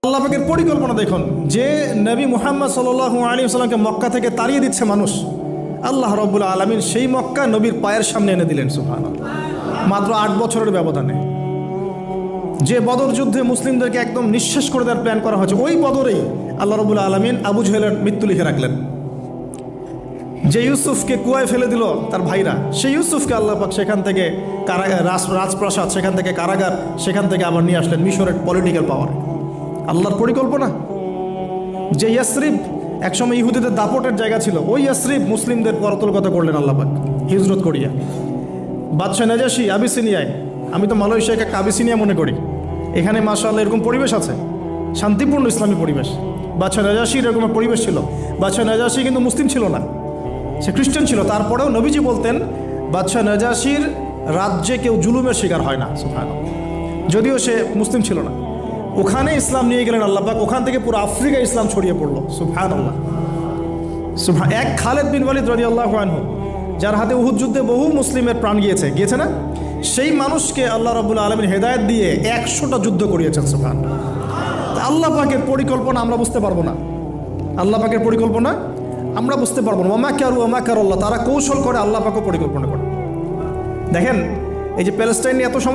আল্লাহ পাকের পরিকল্পনা দেখুন, যে নবী মুহাম্মদ সাল্লাল্লাহু আলাইহি ওয়াসাল্লামকে মক্কা থেকে তাড়িয়ে দিচ্ছে মানুষ, আল্লাহ রাব্বুল আলামিন সেই মক্কা নবীর পায়ের সামনে এনে দিলেন। সুবহানাল্লাহ। মাত্র 8 বছরের ব্যবধানে যে বদর যুদ্ধে মুসলিমদেরকে একদম নিঃশেষ করে দেওয়ার প্ল্যান করা হয়েছে, ওই বদরেই আল্লাহ রাব্বুল আলামিন আবু জাহেলের মৃত্যু লিখে রাখলেন। যে ইউসুফকে কুয়ায় ফেলে দিল তার ভাইরা, সেই ইউসুফকে আল্লাহ পাক সেখান থেকে রাজপ্রাসাদ, সেখান থেকে কারাগার, সেখান থেকে আবার নিয়ে আসলেন মিশরের পলিটিক্যাল পাওয়ার। আল্লাহর পরিকল্পনা। যে ইয়াসরিব একসময় ইহুদিদের দাপটের জায়গা ছিল, ওই ইয়াসরিব মুসলিমদের পরতলগত করলেন আল্লাহ পাক হিজরত করিয়া। বাদশাহ নাজাশি আবিসিনিয়ায়, আমি তো মালয়েশিয়াকে একটা আবিসিনিয়া মনে করি, এখানে মাশাআল্লাহ এরকম পরিবেশ আছে, শান্তিপূর্ণ ইসলামী পরিবেশ। বাদশাহ নাজাশির এরকম পরিবেশ ছিল। বাদশাহ নাজাশি কিন্তু মুসলিম ছিল না, সে খ্রিস্টান ছিল। তারপরেও নবীজি বলতেন বাদশাহ নাজাশির রাজ্যে কেউ জুলুমের শিকার হয় না। সুবহানাল্লাহ। যদিও সে মুসলিম ছিল না, ওখানে ইসলাম নিয়ে গেলেন আল্লাহ পাক, ওখান থেকে পুরো আফ্রিকা ইসলাম ছড়িয়ে পড়লো। সুবহানাল্লাহ। এক খালেদ বিন ওয়ালিদ রাদিয়াল্লাহু আনহু, যার হাতে উহুদ যুদ্ধে বহু মুসলিমের প্রাণ গিয়েছে না, সেই মানুষকে আল্লাহ রাব্বুল আলামিন হেদায়েত দিয়ে 100টা যুদ্ধ করিয়েছেন। সুবহানাল্লাহ। আল্লাহ পাকের পরিকল্পনা আমরা বুঝতে পারবো না, আল্লাহ পাকের পরিকল্পনা আমরা বুঝতে পারবো না। ওয়া মাকারু ওয়া মাকারাল্লাহ, তারা কৌশল করে, আল্লাহ পাকও পরিকল্পনা করে। দেখেন এই যে প্যালেস্টাইন নিয়ে এত